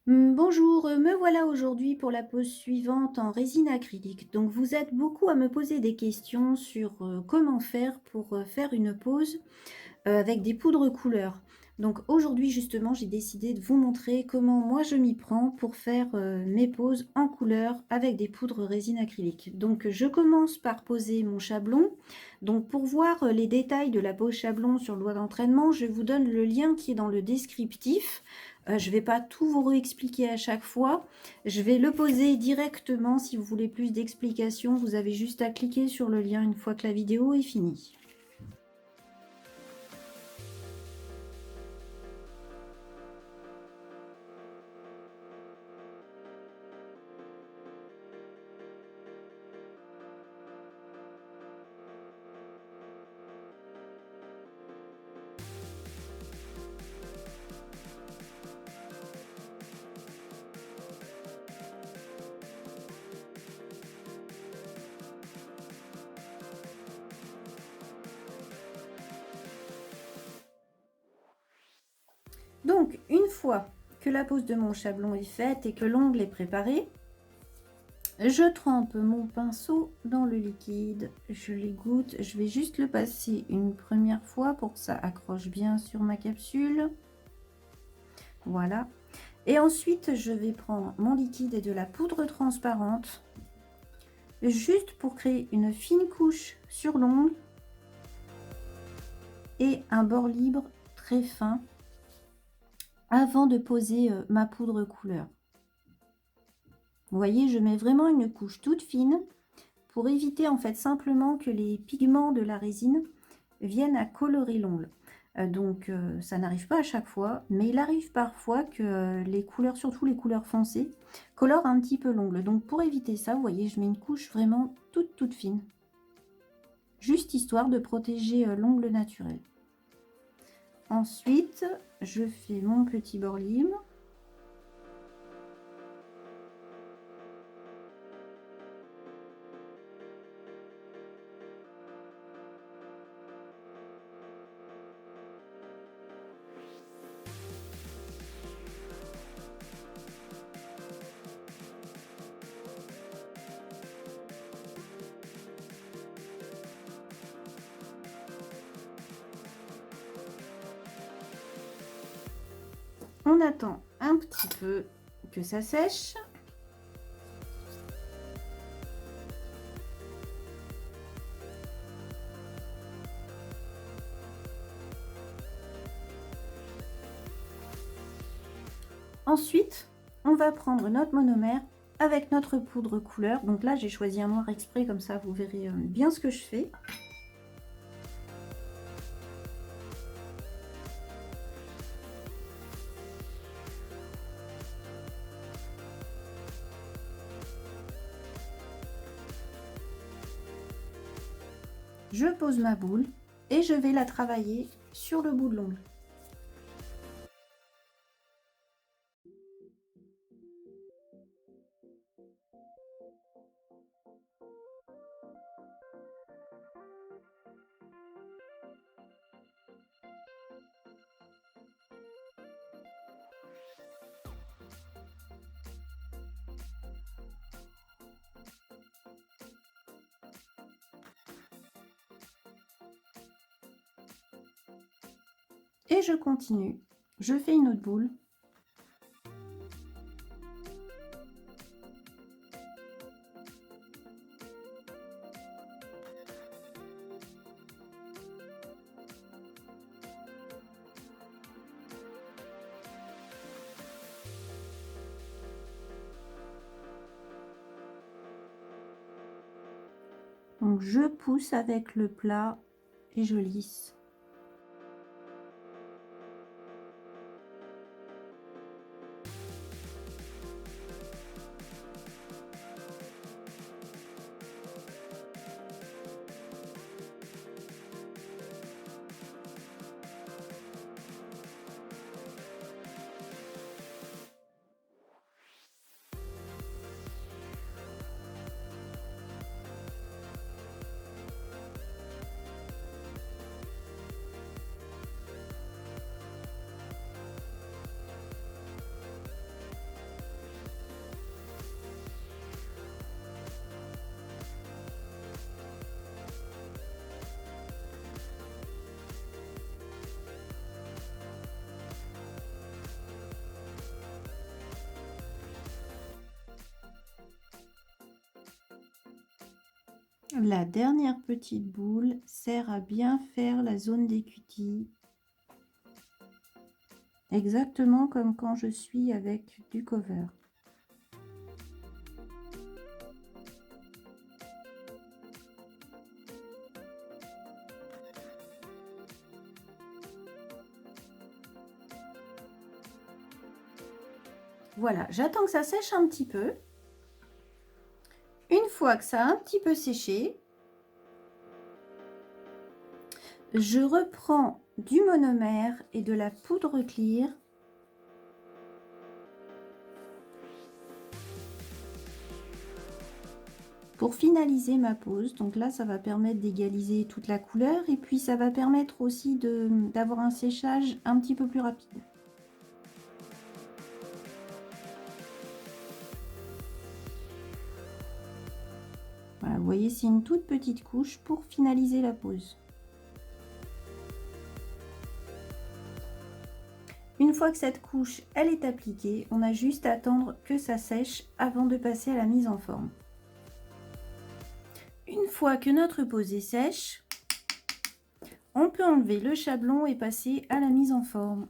Bonjour, me voilà aujourd'hui pour la pose suivante en résine acrylique. Donc vous êtes beaucoup à me poser des questions sur, comment faire pour, faire une pose, avec des poudres couleurs. Donc aujourd'hui justement, j'ai décidé de vous montrer comment moi je m'y prends pour faire, mes poses en couleur avec des poudres résine acrylique. Donc je commence par poser mon chablon. Donc pour voir, les détails de la pose chablon sur le doigt d'entraînement, je vous donne le lien qui est dans le descriptif. Je ne vais pas tout vous réexpliquer à chaque fois. Je vais le poser directement. Si vous voulez plus d'explications, vous avez juste à cliquer sur le lien une fois que la vidéo est finie. Donc, une fois que la pose de mon chablon est faite et que l'ongle est préparé, je trempe mon pinceau dans le liquide, je l'égoutte, je vais juste le passer une première fois pour que ça accroche bien sur ma capsule. Voilà. Et ensuite, je vais prendre mon liquide et de la poudre transparente, juste pour créer une fine couche sur l'ongle et un bord libre très fin avant de poser ma poudre couleur. Vous voyez, je mets vraiment une couche toute fine pour éviter en fait simplement que les pigments de la résine viennent à colorer l'ongle. Ça n'arrive pas à chaque fois, mais il arrive parfois que les couleurs, surtout les couleurs foncées, colorent un petit peu l'ongle. Donc pour éviter ça, vous voyez, je mets une couche vraiment toute fine. Juste histoire de protéger l'ongle naturel. Ensuite, je fais mon petit bord libre. On attend un petit peu que ça sèche. Ensuite, on va prendre notre monomère avec notre poudre couleur. Donc là, j'ai choisi un noir exprès, comme ça vous verrez bien ce que je fais. Je pose ma boule et je vais la travailler sur le bout de l'ongle. Et je continue. Je fais une autre boule. Donc je pousse avec le plat et je lisse. La dernière petite boule sert à bien faire la zone des cutis. Exactement comme quand je suis avec du cover. Voilà, j'attends que ça sèche un petit peu. Une fois que ça a un petit peu séché, je reprends du monomère et de la poudre clear pour finaliser ma pose. Donc là, ça va permettre d'égaliser toute la couleur et puis ça va permettre aussi d'avoir un séchage un petit peu plus rapide. Voilà, vous voyez, c'est une toute petite couche pour finaliser la pose. Une fois que cette couche elle est appliquée, on a juste à attendre que ça sèche avant de passer à la mise en forme. Une fois que notre pose est sèche, on peut enlever le chablon et passer à la mise en forme.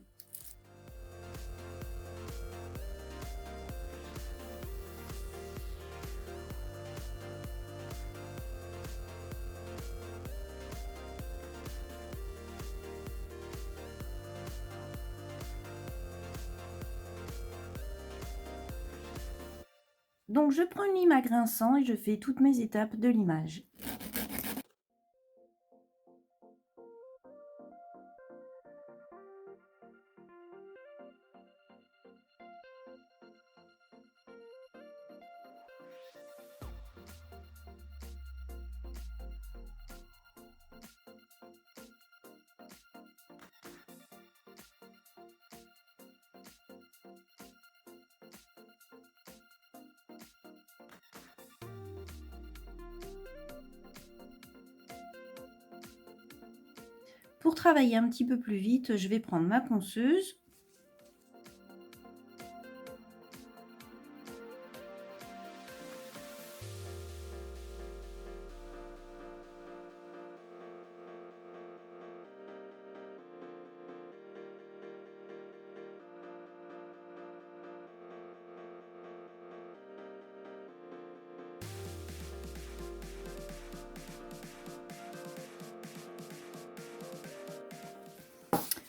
Donc je prends une lime à grinçant et je fais toutes mes étapes de limage. Pour travailler un petit peu plus vite, je vais prendre ma ponceuse.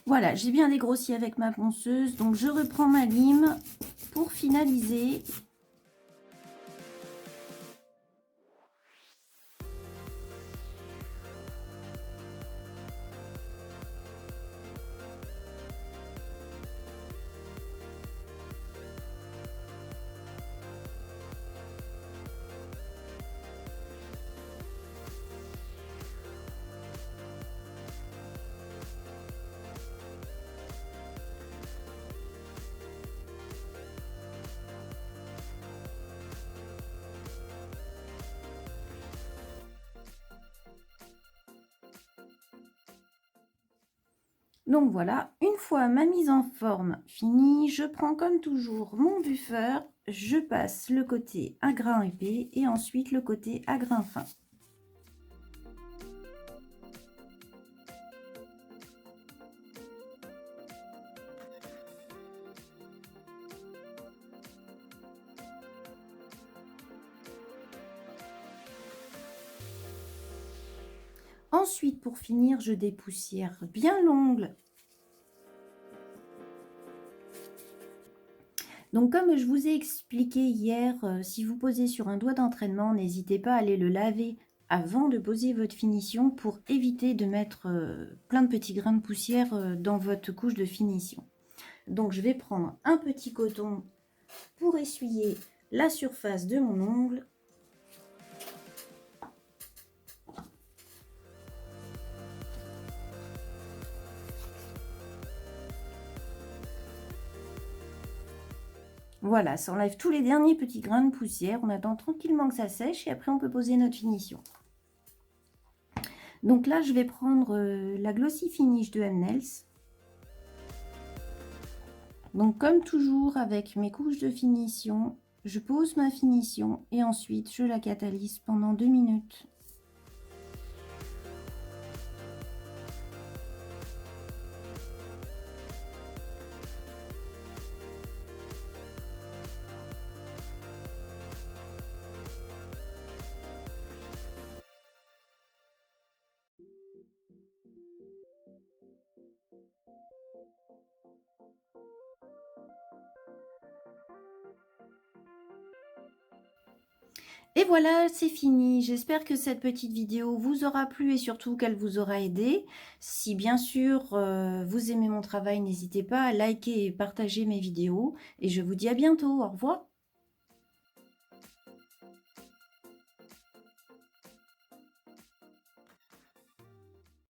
Voilà, j'ai bien dégrossi avec ma ponceuse, donc je reprends ma lime pour finaliser. Donc voilà, une fois ma mise en forme finie, je prends comme toujours mon buffer, je passe le côté à grain épais et ensuite le côté à grain fin. Ensuite, pour finir, je dépoussière bien l'ongle. Donc, comme je vous ai expliqué hier, si vous posez sur un doigt d'entraînement, n'hésitez pas à aller le laver avant de poser votre finition pour éviter de mettre plein de petits grains de poussière dans votre couche de finition. Donc, je vais prendre un petit coton pour essuyer la surface de mon ongle. Voilà, ça enlève tous les derniers petits grains de poussière. On attend tranquillement que ça sèche et après on peut poser notre finition. Donc là, je vais prendre la Glossy Finish de M-Nails. Donc comme toujours avec mes couches de finition, je pose ma finition et ensuite je la catalyse pendant 2 minutes. Et voilà, c'est fini. J'espère que cette petite vidéo vous aura plu et surtout qu'elle vous aura aidé. Si bien sûr vous aimez mon travail, n'hésitez pas à liker et partager mes vidéos. Et je vous dis à bientôt. Au revoir.